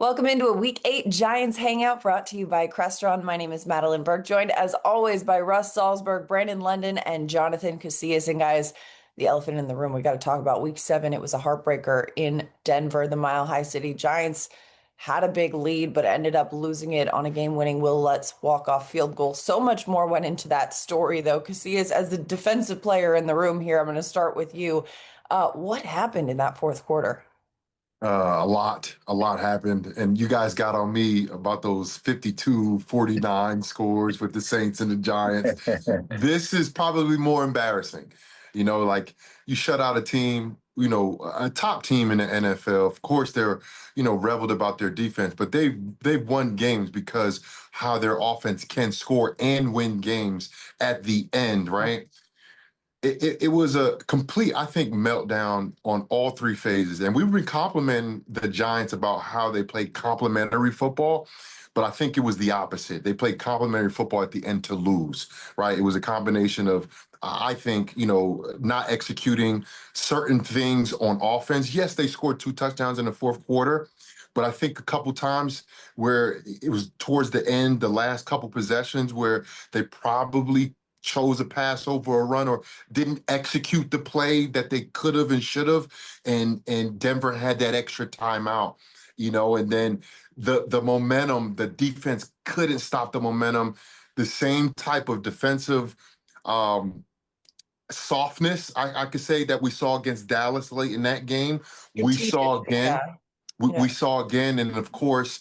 Welcome into a Week 8 Giants Hangout brought to you by Crestron. My name is Madeline Burke, joined as always by Russ Salzberg, Brandon London, and Jonathan Casillas. And guys, the elephant in the room, we got to talk about Week 7. It was a heartbreaker in Denver. The Mile High City Giants had a big lead, but ended up losing it on a game-winning Will Lutz walk-off field goal. So much more went into that story, though. Casillas, as the defensive player in the room here, I'm going to start with you. What happened in that fourth quarter? A lot happened. And you guys got on me about those 52-49 scores with the Saints and the Giants. This is probably more embarrassing. Like you shut out a team, a top team in the NFL. Of course, they're, reveled about their defense, but they've won games because how their offense can score and win games at the end, right? It was a complete, I think, meltdown on all three phases. And we've been complimenting the Giants about how they play complementary football, but I think it was the opposite. They played complementary football at the end to lose, right? It was a combination of, I think, not executing certain things on offense. Yes, they scored 2 touchdowns in the fourth quarter, but I think a couple times where it was towards the end, the last couple possessions where they probably chose a pass over a run or didn't execute the play that they could have and should have, and Denver had that extra timeout, and then the momentum, the defense couldn't stop the momentum. The same type of defensive softness, I could say, that we saw against Dallas late in that game, we saw again. Yeah. We saw again, and of course,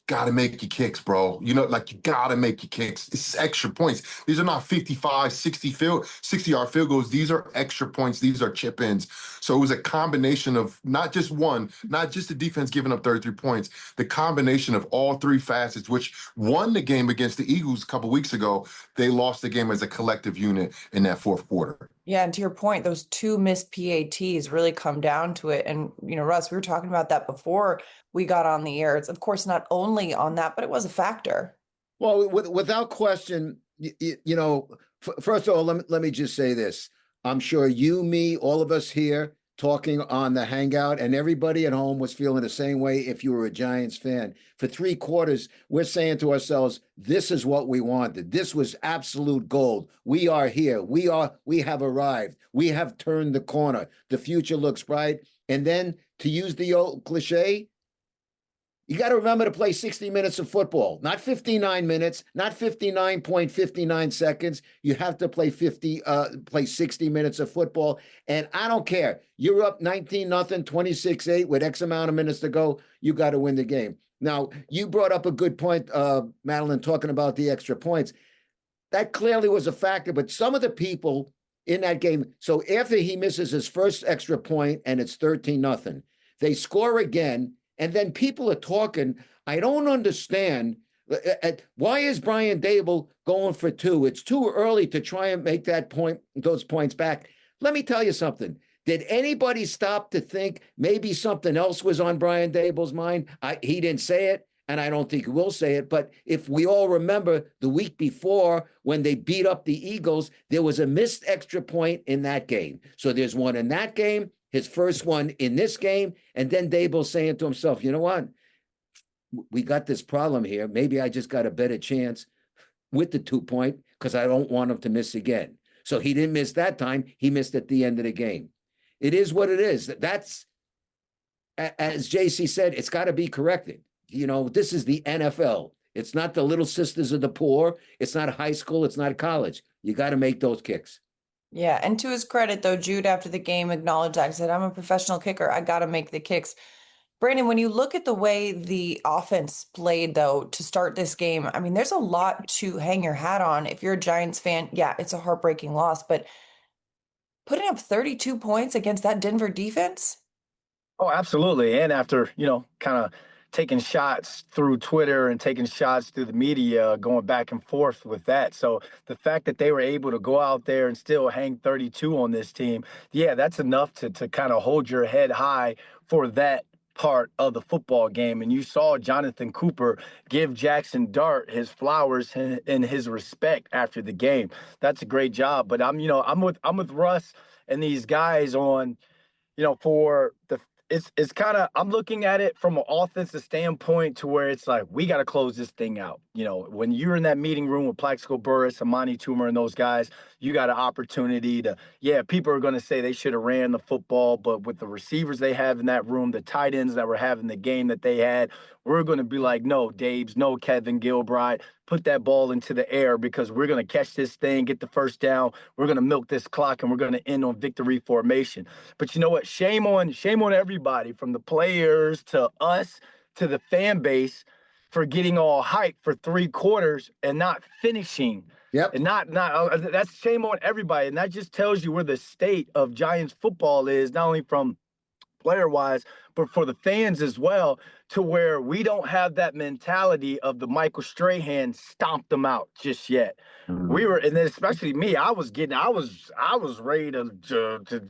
got to make your kicks, bro. Like you got to make your kicks. It's extra points. These are not 55, 60-yard field goals. These are extra points. These are chip ins. So it was a combination of not just the defense giving up 33 points, the combination of all three facets, which won the game against the Eagles a couple weeks ago. They lost the game as a collective unit in that fourth quarter. Yeah, and to your point, those two missed PATs really come down to it. And, Russ, we were talking about that before we got on the air. It's, of course, not only on that, but it was a factor. Well, without question, first of all, let me just say this. I'm sure you, me, all of us here talking on the Hangout, and everybody at home was feeling the same way if you were a Giants fan. For 3 quarters, we're saying to ourselves, this is what we wanted. This was absolute gold. We are here. We have arrived. We have turned the corner. The future looks bright. And then, to use the old cliche, you got to remember to play 60 minutes of football, not 59 minutes, not 59.59 seconds. You have to play 60 minutes of football. And I don't care. You're up 19-0, 26-8 with X amount of minutes to go. You got to win the game. Now, you brought up a good point, Madeline, talking about the extra points. That clearly was a factor, but some of the people in that game, so after he misses his first extra point and it's 13-0, they score again. And then people are talking. I don't understand. Why is Brian Dable going for 2? It's too early to try and make those points back. Let me tell you something. Did anybody stop to think maybe something else was on Brian Dable's mind? He didn't say it, and I don't think he will say it. But if we all remember the week before when they beat up the Eagles, there was a missed extra point in that game. So there's one in that game, his first one in this game, and then Dable saying to himself, you know what? We got this problem here. Maybe I just got a better chance with the 2-point because I don't want him to miss again. So he didn't miss that time. He missed at the end of the game. It is what it is. That's, as JC said, it's got to be corrected. This is the NFL. It's not the Little Sisters of the Poor. It's not high school. It's not college. You got to make those kicks. Yeah, and to his credit, though, Jude, after the game, acknowledged that. He said, I'm a professional kicker. I got to make the kicks. Brandon, when you look at the way the offense played, though, to start this game, I mean, there's a lot to hang your hat on. If you're a Giants fan, yeah, it's a heartbreaking loss, but putting up 32 points against that Denver defense? Oh, absolutely. And after, kind of taking shots through Twitter and taking shots through the media, going back and forth with that. So the fact that they were able to go out there and still hang 32 on this team, yeah, that's enough to kind of hold your head high for that part of the football game. And you saw Jonathan Cooper give Jackson Dart his flowers and his respect after the game. That's a great job. But I'm with Russ and these guys on, for it's kind of, I'm looking at it from an offensive standpoint to where it's like, we got to close this thing out. When you're in that meeting room with Plaxico Burress, Amani Toomer, and those guys, you got an opportunity to, people are going to say they should have ran the football, but with the receivers they have in that room, the tight ends that were having the game that they had, we're going to be like, no, Dabes, no, Kevin Gilbride, put that ball into the air because we're going to catch this thing, get the first down. We're going to milk this clock, and we're going to end on victory formation. But you know what? Shame on everybody, from the players to us to the fan base, for getting all hyped for 3 quarters and not finishing. Yep. And not that's shame on everybody. And that just tells you where the state of Giants football is, not only from player-wise, but for the fans as well, to where we don't have that mentality of the Michael Strahan stomped them out just yet. We were, and then especially me, I was ready to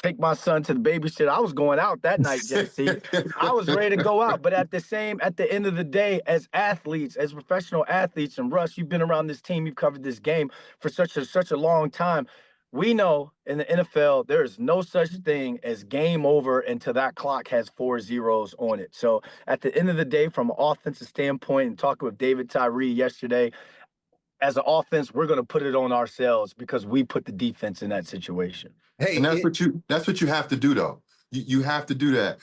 take my son to the babysitter. I was going out that night, JC. I was ready to go out. But at the end of the day, as athletes, as professional athletes, and Russ, you've been around this team, you've covered this game for such a long time. We know in the NFL, there is no such thing as game over until that clock has 4 zeros on it. So at the end of the day, from an offensive standpoint, and talking with David Tyree yesterday, as an offense, we're going to put it on ourselves because we put the defense in that situation. Hey, and that's what you have to do, though. You have to do that.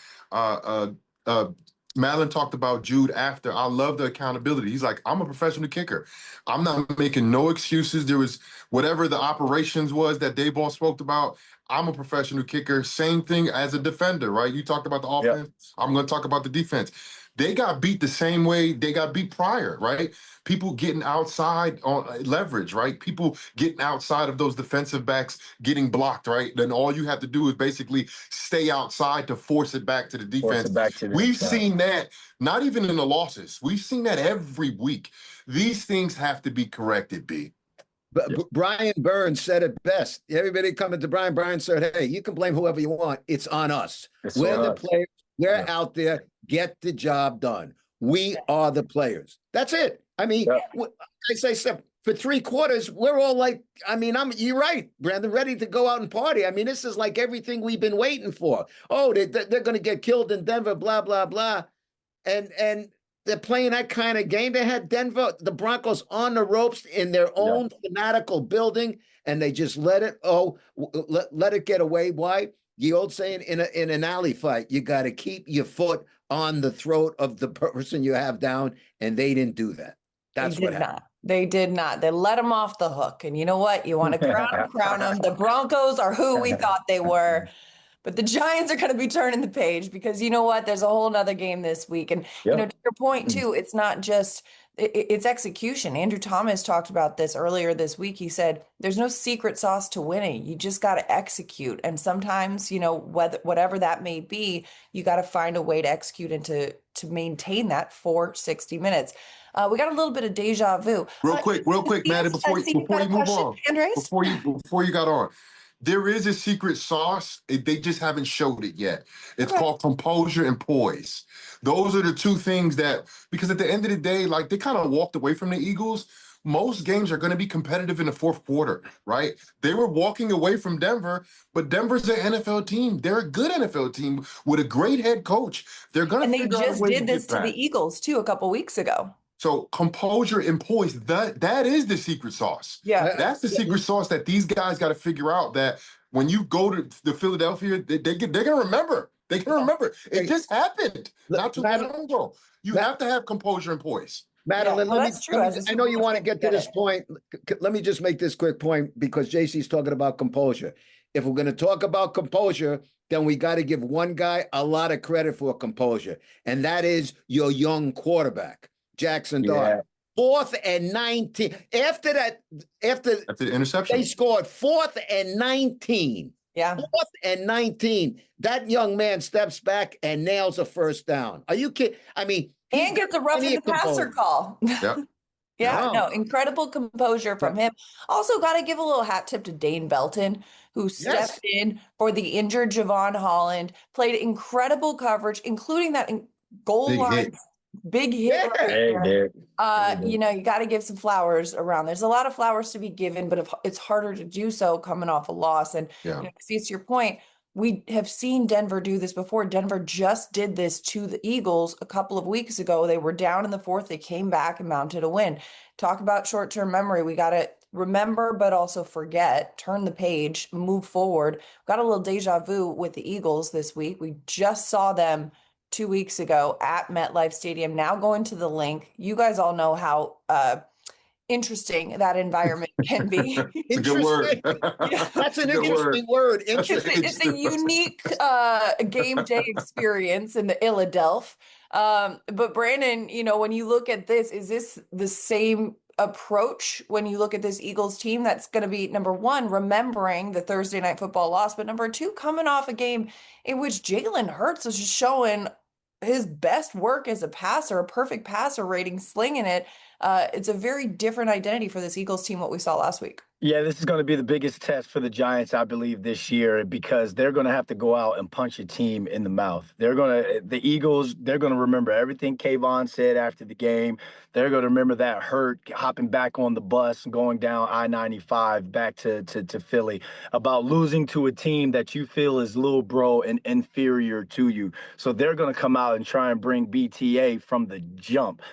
Madeline talked about Jude after. I love the accountability. He's like, I'm a professional kicker. I'm not making no excuses. There was whatever the operations was that Dayball spoke about. I'm a professional kicker. Same thing as a defender, right? You talked about the offense. Yep. I'm going to talk about the defense. They got beat the same way they got beat prior, right? People getting outside on leverage, right? People getting outside of those defensive backs getting blocked, right? Then all you have to do is basically stay outside to force it back to the defense. We've seen that, not even in the losses. We've seen that every week. These things have to be corrected, B. But Brian Burns said it best. Everybody coming to Brian. Brian said, hey, you can blame whoever you want. It's on us. We're the players. We're out there. Get the job done. We are the players. That's it. I mean, as I said, for 3 quarters, we're all like, I mean, you're right, Brandon, ready to go out and party. I mean, this is like everything we've been waiting for. Oh, they're going to get killed in Denver, blah, blah, blah. And they're playing that kind of game. They had the Broncos on the ropes in their own fanatical building, and they just let it get away. Why? The old saying, in an alley fight, you got to keep your foot on the throat of the person you have down, and they didn't do that. That's what happened. They did not. They let them off the hook. And you know what? You want to crown them. The Broncos are who we thought they were. But the Giants are going to be turning the page because you know what? There's a whole nother game this week. And, to your point, too, it's not just it's execution. Andrew Thomas talked about this earlier this week. He said, there's no secret sauce to winning. You just got to execute. And sometimes, whatever that may be, you got to find a way to execute and to maintain that for 60 minutes. We got a little bit of deja vu. Real quick, Maddie, before you move on, before you got on. There is a secret sauce. They just haven't showed it yet. It's called composure and poise. Those are the 2 things that, because at the end of the day, like they kind of walked away from the Eagles. Most games are going to be competitive in the 4th quarter, right? They were walking away from Denver, but Denver's an NFL team. They're a good NFL team with a great head coach. They're going to and they just did this to the Eagles too a couple weeks ago. So composure and poise, that is the secret sauce. Yeah. That's the secret sauce that these guys got to figure out, that when you go to the Philadelphia, they're going to remember. They can remember. It just happened not too long ago. You have to have composure and poise. Madeline, I know you want to get to this point. Let me just make this quick point because JC's talking about composure. If we're going to talk about composure, then we got to give one guy a lot of credit for composure, and that is your young quarterback. Jackson Dart. 4th and 19. After the interception, they scored 4th and 19. Yeah. 4th and 19. That young man steps back and nails a first down. Are you kidding? I mean, and gets a roughing the passer call. Yeah. Incredible composure from him. Also, got to give a little hat tip to Dane Belton, who stepped in for the injured Javon Holland, played incredible coverage, including that goal line. Big hit. You got to give some flowers around. There's a lot of flowers to be given, but it's harder to do so coming off a loss. And to your point, we have seen Denver do this before. Denver just did this to the Eagles a couple of weeks ago. They were down in the fourth. They came back and mounted a win. Talk about short-term memory. We got to remember, but also forget, turn the page, move forward. Got a little deja vu with the Eagles this week. We just saw them 2 weeks ago at MetLife Stadium, now going to the Link. You guys all know how interesting that environment can be. It's a good word. Yeah. That's an It's a good interesting word. Interesting. It's a unique game day experience in the Philadelphia. But Brandon, when you look at this, is this the same approach when you look at this Eagles team that's going to be, number one, remembering the Thursday night football loss, but number two, coming off a game in which Jalen Hurts was just showing his best work as a passer, a perfect passer rating, slinging it. It's a very different identity for this Eagles team, what we saw last week. Yeah, this is going to be the biggest test for the Giants, I believe, this year because they're going to have to go out and punch a team in the mouth. The Eagles, they're going to remember everything Kayvon said after the game. They're going to remember that hurt, hopping back on the bus, going down I-95 back to Philly, about losing to a team that you feel is little bro and inferior to you. So they're going to come out and try and bring BTA from the jump.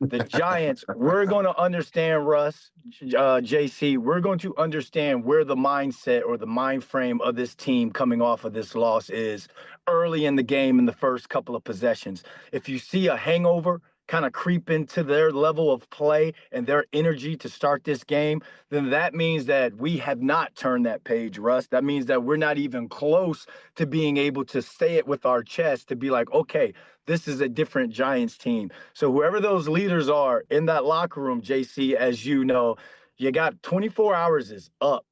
The Giants, we're going to understand, Russ, JC, we're going to understand where the mindset or the mind frame of this team coming off of this loss is early in the game in the first couple of possessions. If you see a hangover kind of creep into their level of play and their energy to start this game, then that means that we have not turned that page, Russ. That means that we're not even close to being able to say it with our chest to be like, okay, this is a different Giants team. So whoever those leaders are in that locker room, JC, as you know, you got 24 hours is up.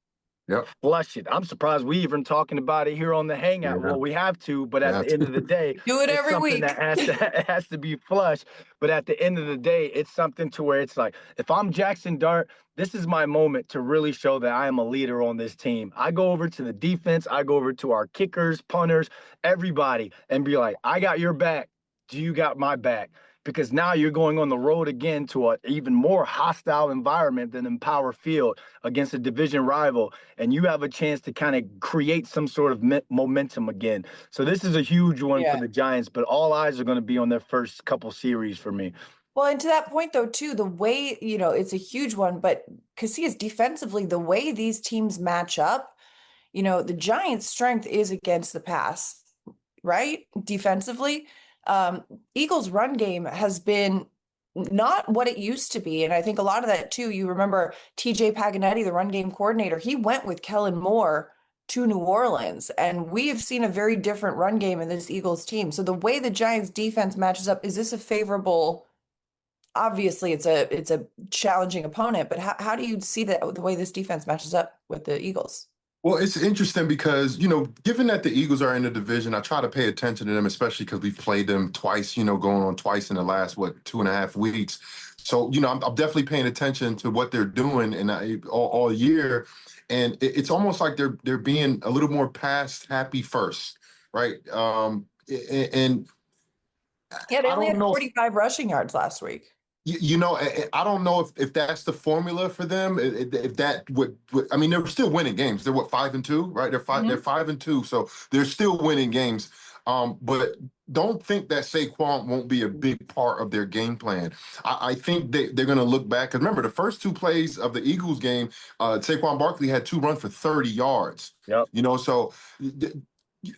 Yep. Flush it. I'm surprised we even talking about it here on the Hangout. Yeah. Well, we have to, but at the end of the day, Do it it's every something week. that has to be flushed. But at the end of the day, it's something to where it's like, if I'm Jackson Dart, this is my moment to really show that I am a leader on this team. I go over to the defense, I go over to our kickers, punters, everybody, and be like, I got your back. Do you got my back? Because now you're going on the road again to an even more hostile environment than Empower Field against a division rival, and you have a chance to kind of create some sort of momentum again. So this is a huge one for the Giants, but all eyes are going to be on their first couple series for me. Well, and to that point, though, too, the way, it's a huge one, but Casillas defensively, the way these teams match up, the Giants' strength is against the pass, right? Defensively. Eagles' run game has been not what it used to be. And I think a lot of that too, you remember TJ Paganetti, the run game coordinator, he went with Kellen Moore to New Orleans, and we have seen a very different run game in this Eagles team. So the way the Giants defense matches up, is this a favorable, obviously it's a challenging opponent, but how do you see that the way this defense matches up with the Eagles? Well, it's interesting because, given that the Eagles are in the division, I try to pay attention to them, especially because we've played them twice, going on twice in the last, 2.5 weeks. So, I'm definitely paying attention to what they're doing and all year. And it's almost like they're being a little more pass happy first, right? And yeah, they only had 45 rushing yards last week. I don't know if that's the formula for them. If that would, I mean, they're still winning games. They're 5-2, right? They're 5-2, so they're still winning games. But don't think that Saquon won't be a big part of their game plan. I think they're going to look back. Because remember, the first two plays of the Eagles game, Saquon Barkley had 2 runs for 30 yards. Yep. So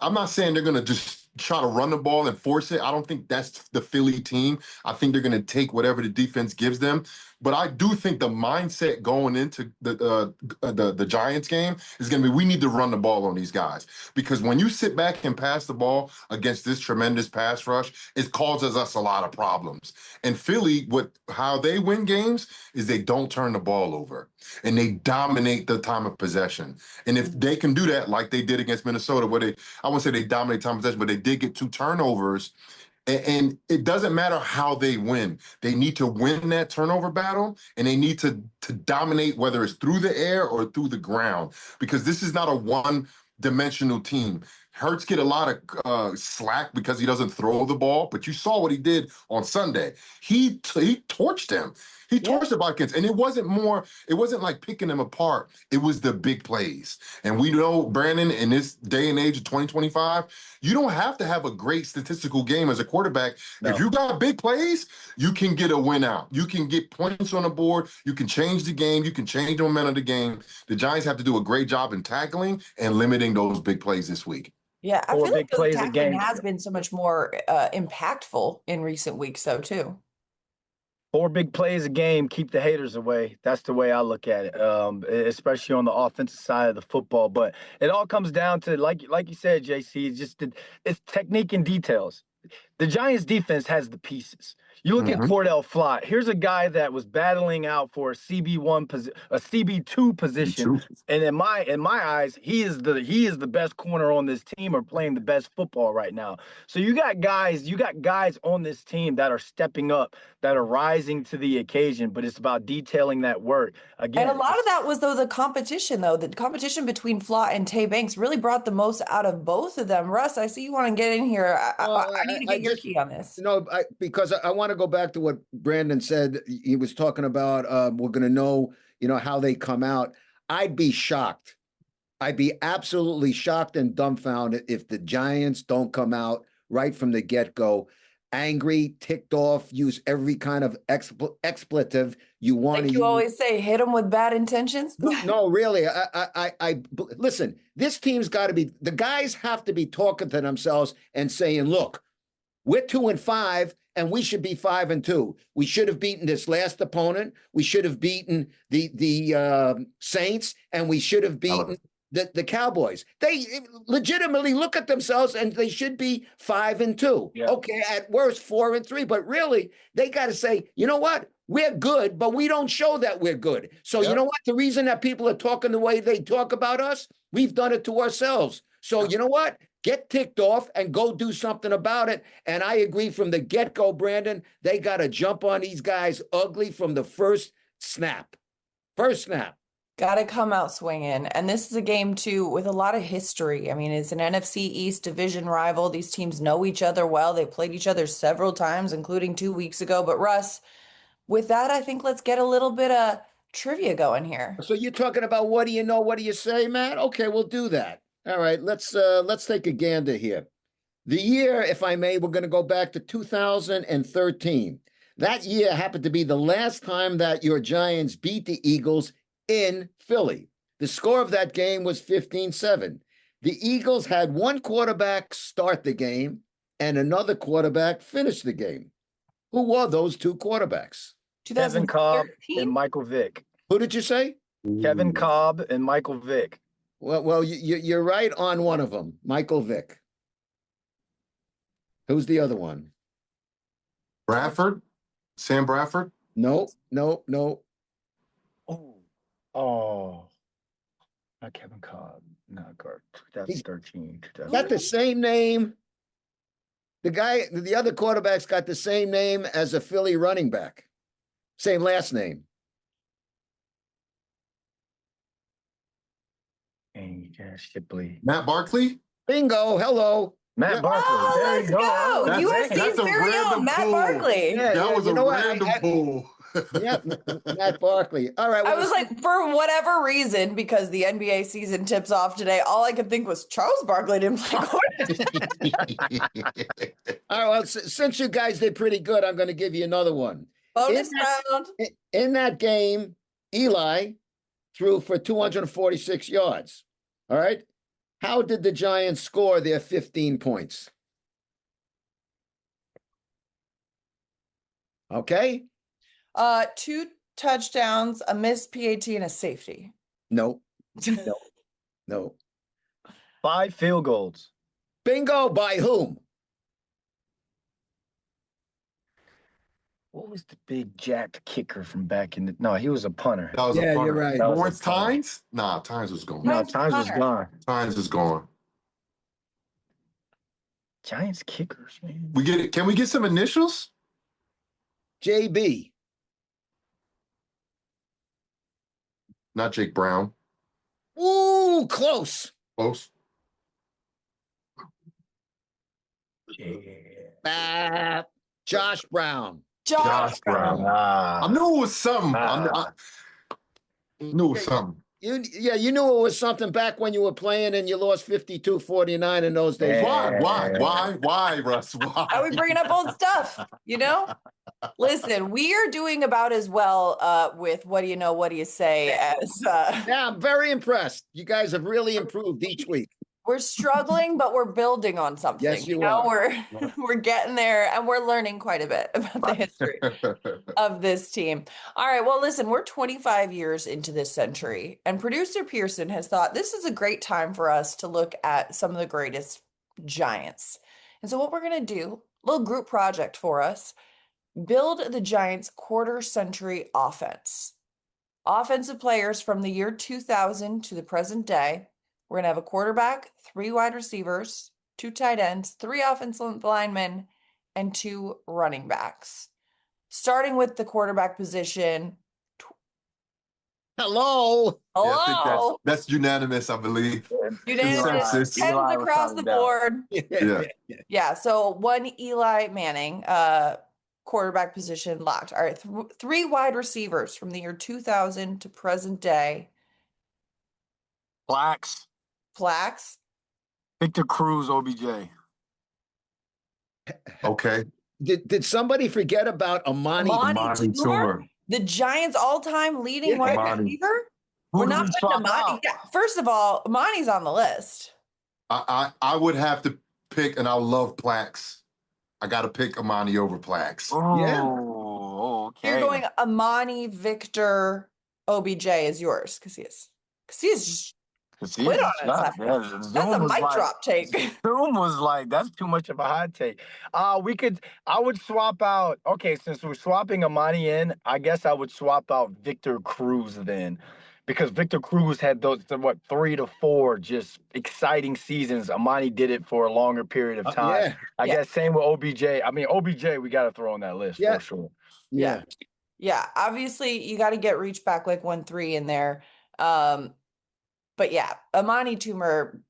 I'm not saying they're going to just try to run the ball and force it. I don't think that's the Philly team. I think they're going to take whatever the defense gives them. But I do think the mindset going into the Giants game is going to be, we need to run the ball on these guys. Because when you sit back and pass the ball against this tremendous pass rush, it causes us a lot of problems. And Philly, how they win games is they don't turn the ball over. And they dominate the time of possession. And if they can do that like they did against Minnesota, where I won't say they dominate time of possession, but they did get 2 turnovers. And it doesn't matter how they win. They need to win that turnover battle, and they need to dominate, whether it's through the air or through the ground, because this is not a one-dimensional team. Hurts get a lot of slack because he doesn't throw the ball, but you saw what he did on Sunday. He torched him. He torched the Vikings, and it wasn't like picking them apart. It was the big plays. And we know, Brandon, in this day and age of 2025, you don't have to have a great statistical game as a quarterback. No. If you got big plays, you can get a win out. You can get points on the board. You can change the game. You can change the momentum of the game. The Giants have to do a great job in tackling and limiting those big plays this week. Yeah, I 4 feel like big the plays a tackling game. has been so much more impactful in recent weeks, though, too. 4 big plays a game, keep the haters away. That's the way I look at it, especially on the offensive side of the football. But it all comes down to, like you said, JC, it's technique and details. The Giants defense has the pieces. You look at Cordell Flott. Here's a guy that was battling out for a CB2 position, and in my eyes, he is the best corner on this team or playing the best football right now. So you got guys on this team that are stepping up, that are rising to the occasion, but it's about detailing that work. Again, And a lot of that was, though, the competition between Flott and Tay Banks really brought the most out of both of them. Russ, I see you want to get in here. I need to get your key on this. Because I want to go back to what Brandon said. He was talking about we're going to know, how they come out. I'd be shocked. I'd be absolutely shocked and dumbfounded if the Giants don't come out right from the get-go angry, ticked off, use every kind of expletive you want to use. Like you always say, hit them with bad intentions. No, really. I listen, this team's got to be, the guys have to be talking to themselves and saying, look, we're 2-5 and we should be 5-2. We should have beaten this last opponent. We should have beaten the Saints, and we should have beaten the Cowboys. They legitimately look at themselves and they should be 5-2. Yeah. Okay, at worst 4-3, but really they got to say, you know what? We're good, but we don't show that we're good. So you know what? The reason that people are talking the way they talk about us, we've done it to ourselves. So you know what? Get ticked off and go do something about it. And I agree from the get-go, Brandon, they got to jump on these guys ugly from the first snap. First snap. Got to come out swinging. And this is a game, too, with a lot of history. I mean, it's an NFC East division rival. These teams know each other well. They played each other several times, including 2 weeks ago. But Russ, with that, I think let's get a little bit of trivia going here. So you're talking about what do you know, what do you say, Matt? Okay, we'll do that. All right, let's take a gander here. The year, if I may, we're going to go back to 2013. That year happened to be the last time that your Giants beat the Eagles in Philly. The score of that game was 15-7. The Eagles had one quarterback start the game and another quarterback finish the game. Who were those two quarterbacks? Kevin Cobb and Michael Vick. Who did you say? Kevin Cobb and Michael Vick. Well, you're right on one of them, Michael Vick. Who's the other one? Bradford? Sam Bradford? No. Oh, not Kevin Cobb. Not guard. 2013. Got the same name. The other quarterback's got the same name as a Philly running back. Same last name. Shipley. Matt Barkley? Bingo. Hello. Matt Barkley. Oh, let's go. USC's very own Matt Barkley. Yeah, that was a random pull. Yeah, Matt Barkley. All right. I was like, for whatever reason, because the NBA season tips off today, all I could think was Charles Barkley didn't play quarterback. All right. Well, since you guys did pretty good, I'm going to give you another one. Bonus round. In that game, Eli threw for 246 yards. All right. How did the Giants score their 15 points? Okay. 2 touchdowns, a missed PAT, and a safety. No. 5 field goals. Bingo. By whom? What was the big jacked kicker from back in the? No, he was a punter. That was a punter. You're right. Lawrence Tynes? Nah, Tynes was gone. No, Tynes was gone. Tynes is gone. Giants kickers, man. Can we get some initials? JB. Not Jake Brown. Ooh, close. Close. Josh Brown. Josh Brown. I knew it was something. I knew it was something. You knew it was something back when you were playing and you lost 52-49 in those days. Why, Russ? Why? Are we bringing up old stuff? Listen, we are doing about as well with what do you know, what do you say as Yeah, I'm very impressed. You guys have really improved each week. we're struggling, but we're building on something. Yes, you are. We're getting there, and we're learning quite a bit about the history of this team. All right, well, listen, we're 25 years into this century, and producer Pearson has thought this is a great time for us to look at some of the greatest Giants. And so what we're going to do, a little group project for us, build the Giants quarter century offense. Offensive players from the year 2000 to the present day. We're going to have a quarterback, 3 wide receivers, 2 tight ends, 3 offensive linemen, and 2 running backs. Starting with the quarterback position. Hello. Yeah, I think that's unanimous, I believe. Unanimous. Tens across the board. Yeah. So 1 Eli Manning, quarterback position locked. All right, 3 wide receivers from the year 2000 to present day. Plax. Victor Cruz, OBJ. Okay. Did somebody forget about Amani Toomer? The Giants' all-time leading wide receiver? We're not putting Amani. Yeah, first of all, Amani's on the list. I would have to pick, and I love Plax. I got to pick Amani over Plax. Oh, okay. You're going Amani, Victor, OBJ is yours. Casillas just quit on us. That's a mic drop take. Zoom was like, that's too much of a hot take. I would swap out. Okay, since we're swapping Amani in, I guess I would swap out Victor Cruz then. Because Victor Cruz had those, 3 to 4 just exciting seasons. Amani did it for a longer period of time. I guess same with OBJ. I mean, OBJ, we got to throw on that list for sure. Yeah. Obviously, you got to get reach back like 1-3 in there. But yeah, Amani Toomer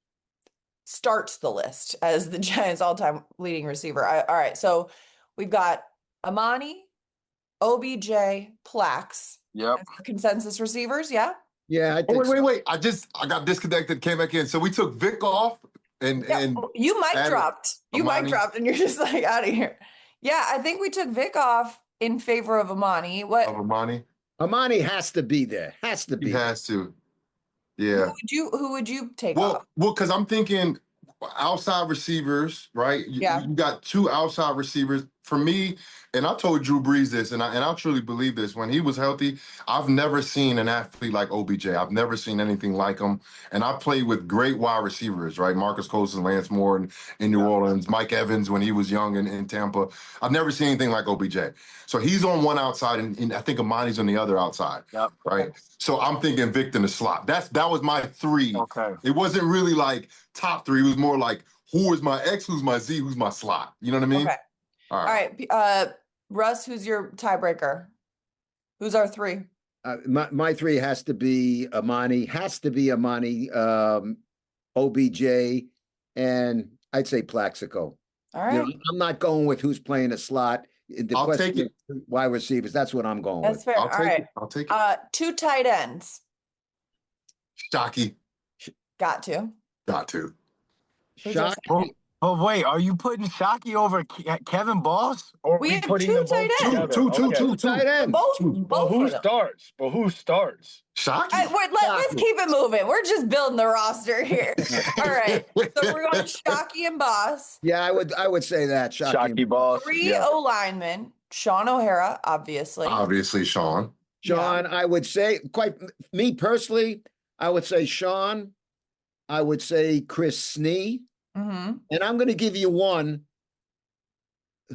starts the list as the Giants' all-time leading receiver. All right, so we've got Amani, OBJ, Plax. Yep. Consensus receivers, yeah? Yeah, I think wait. I got disconnected, came back in. So we took Vic off and you mic dropped. You mic dropped and you're just like out of here. Yeah, I think we took Vic off in favor of Amani. Of Amani? Amani has to be there. Has to be. He has to. Yeah. Who would you take off? off? Well, because I'm thinking outside receivers, right? You got 2 outside receivers. For me, and I told Drew Brees this, and I truly believe this, when he was healthy, I've never seen an athlete like OBJ. I've never seen anything like him. And I played with great wide receivers, right? Marcus Colston, Lance Moore in New Orleans, Mike Evans when he was young in Tampa. I've never seen anything like OBJ. So he's on one outside, and I think Amani's on the other outside, right? So I'm thinking Victor in the slot. That was my 3. Okay. It wasn't really like top 3. It was more like, who is my X, who's my Z, who's my slot? You know what I mean? Okay. All right. Russ, who's your tiebreaker? Who's our 3? My 3 has to be Amani, OBJ, and I'd say Plaxico. All right. I'm not going with who's playing a slot. I'll take it. Wide receivers. That's what I'm going with. That's fair. I'll take it. 2 tight ends. Shockey. Got to. Shockey. Oh, wait, are you putting Shockey over Kevin Boss? Or we have putting 2 tight ends. Two tight ends. Both who starts? Shockey. Let's keep it moving. We're just building the roster here. All right. So we're going Shockey and Boss. Yeah, I would say that. Shockey Boss. 3 O-linemen. Sean O'Hara, obviously. Obviously, Sean. I would say, me personally, I would say Sean. I would say Chris Snee. Mm-hmm. And I'm going to give you one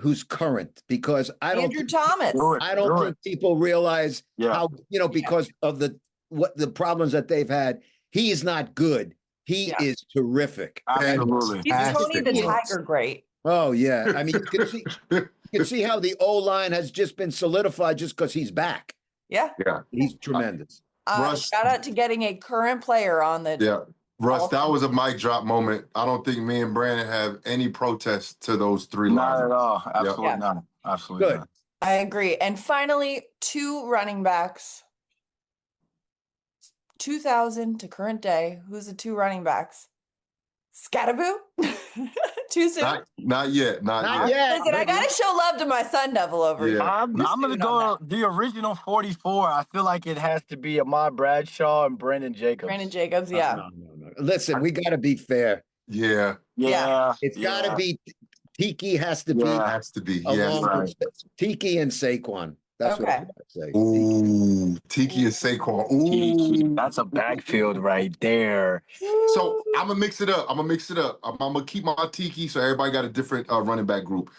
who's current because Andrew Thomas. I don't think people realize how, because of the problems that they've had. He is not good. He is terrific. Absolutely. He's Tony the Tiger great. Oh, yeah. I mean, you can see how the O-line has just been solidified just because he's back. Yeah. He's tremendous. Shout out to getting a current player on the Russ, that was a mic drop moment. I don't think me and Brandon have any protest to those three Not lines. at all. Yep. Absolutely Yeah. not. Absolutely Good. not. I agree. And finally, 2 running backs. 2000 to current day. Who's the 2 running backs? Scatterboo? Too soon? Not yet. Not yet. Listen, I gotta show love to my Sun Devil over Yeah. here. I'm Too gonna soon go on that. the original 44. I feel like it has to be Ahmad Bradshaw and Brandon Jacobs. Brandon Jacobs, yeah. No. Listen, we got to be fair. Yeah. Yeah. It's got to be Tiki has to be Has to be. along Yes. with Tiki and Saquon. That's what I'm Okay. going to say. Ooh, Tiki and Saquon. Tiki. Ooh. That's a backfield right there. So I'm gonna mix it up. I'm gonna keep my Tiki, so everybody got a different running back group,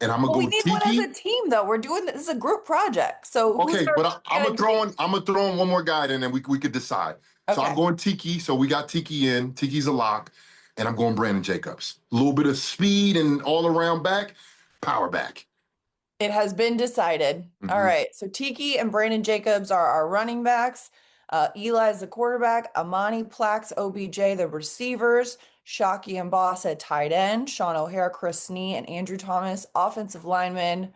and I'm gonna Well, we go need one Tiki. as a team, though. We're doing this is a group project. So who's Okay, but I'm gonna gonna throw in one more guy, and then we could decide. So Okay. I'm going Tiki. So we got Tiki in. Tiki's a lock, and I'm going Brandon Jacobs. A little bit of speed and all around back, power back. It has been decided. All right. So Tiki and Brandon Jacobs are our running backs. Eli's the quarterback. Amani, Plax, OBJ, the receivers. Shockey and Boss at tight end. Sean O'Hare, Chris Snee, and Andrew Thomas, offensive linemen.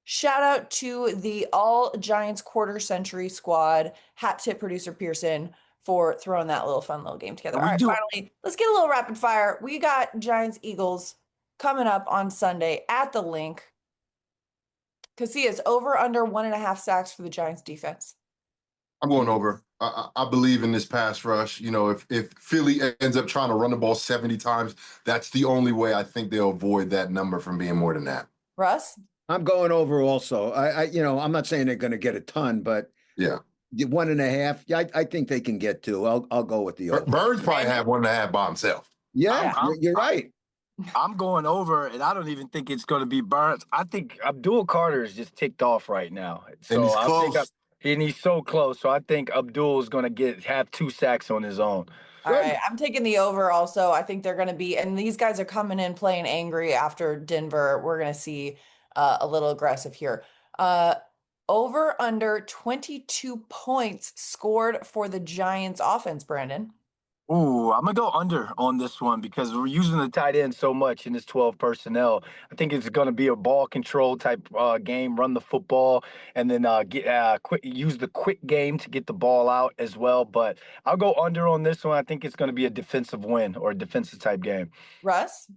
Shout out to the All Giants Quarter Century squad. Hat tip producer Pearson for throwing that little fun little game together. All right, finally, let's get a little rapid fire. We got Giants Eagles coming up on Sunday at the link. Casillas, over under 1.5 sacks for the Giants defense. I'm going over. I believe in this pass rush. You know, if Philly ends up trying to run the ball 70 times, that's the only way I think they'll avoid that number from being more than that. Russ? I'm going over also. I'm not saying they're going to get a ton, but yeah, 1.5. Yeah, I think they can get 2. I'll go with the over. Burns probably have 1.5 by himself. Yeah, you're right. I'm going over, and I don't even think it's going to be Burns. I think Abdul Carter is just ticked off right now. So and he's close. And he's so close. So I think Abdul is going to have 2 sacks on his own. All right. I'm taking the over also. I think they're going to be, and these guys are coming in playing angry after Denver. We're going to see a little aggressive here. Over under 22 points scored for the Giants offense, Brandon. Ooh, I'm going to go under on this one because we're using the tight end so much in this 12 personnel. I think it's going to be a ball control type game, run the football, and then use the quick game to get the ball out as well. But I'll go under on this one. I think it's going to be a defensive win or a defensive type game. Russ?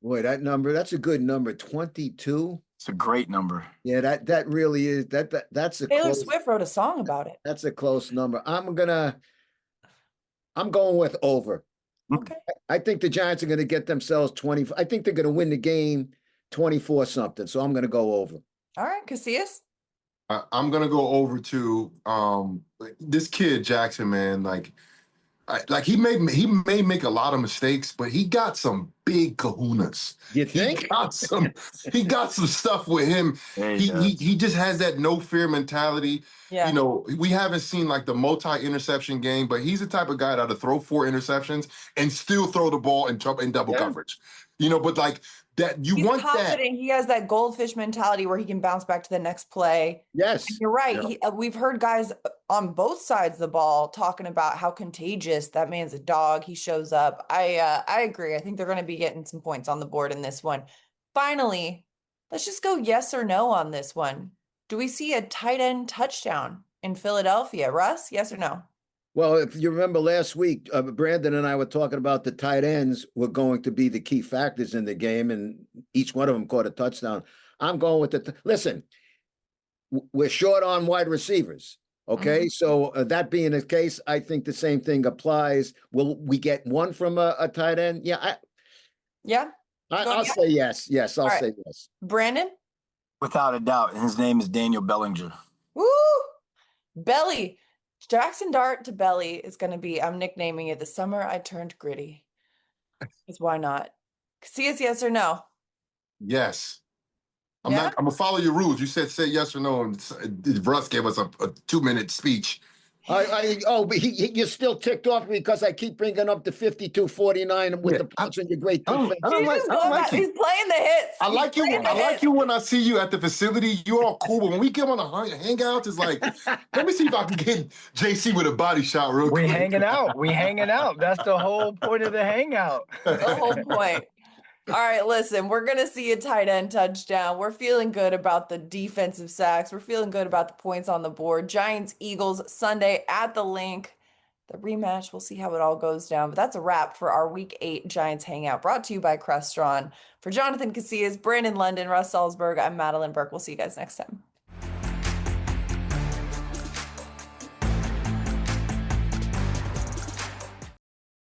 Boy, that's a good number. 22. It's a great number. Yeah, that really is. That's a Taylor Swift wrote a song about it. That's a close number. I'm going with over. Okay. I think the Giants are going to get themselves 20. I think they're going to win the game 24 something. So I'm going to go over. All right, Casillas. I'm going to go over to this kid Jackson, man. He may make a lot of mistakes, but he got some big kahunas. You think? He got some stuff with him. He just has that no fear mentality. Yeah. You know, we haven't seen like the multi-interception game, but he's the type of guy that'll throw 4 interceptions and still throw the ball in double coverage. You know, but like that, he's want confident. That. He has that goldfish mentality where he can bounce back to the next play. Yes. And you're right. Yeah. We've heard guys on both sides of the ball talking about how contagious that man's a dog. He shows up. I agree. I think they're going to be getting some points on the board in this one. Finally, let's just go yes or no on this one. Do we see a tight end touchdown in Philadelphia? Russ, yes or no? Well, if you remember last week, Brandon and I were talking about the tight ends were going to be the key factors in the game, and each one of them caught a touchdown. I'm going with listen, we're short on wide receivers. Okay. Mm-hmm. So that being the case, I think the same thing applies. Will we get one from a tight end? Yeah. I'll say yes. Yes. I'll say yes. Brandon? Without a doubt. His name is Daniel Bellinger. Woo! Belly. Jackson Dart to Belly is going to be, I'm nicknaming it the summer I turned gritty. Because why not? See us yes or no? Yes. I'm going to follow your rules. You said say yes or no, and Russ gave us a 2-minute speech. But you're still ticked off because I keep bringing up the 52-49 with Yeah, the punch and your great defense. He's just going back. He's playing the hits. I like you. I like you when I see you at the facility. You're all cool, but when we get on the hangouts, it's like, let me see if I can get JC with a body shot real quick. We hanging out. We hanging out. That's the whole point of the hangout. The whole point. All right, listen, we're going to see a tight end touchdown. We're feeling good about the defensive sacks. We're feeling good about the points on the board. Giants, Eagles, Sunday at the Link. The rematch, we'll see how it all goes down. But that's a wrap for our Week 8 Giants Hangout, brought to you by Crestron. For Jonathan Casillas, Brandon London, Russ Salzberg, I'm Madeline Burke. We'll see you guys next time.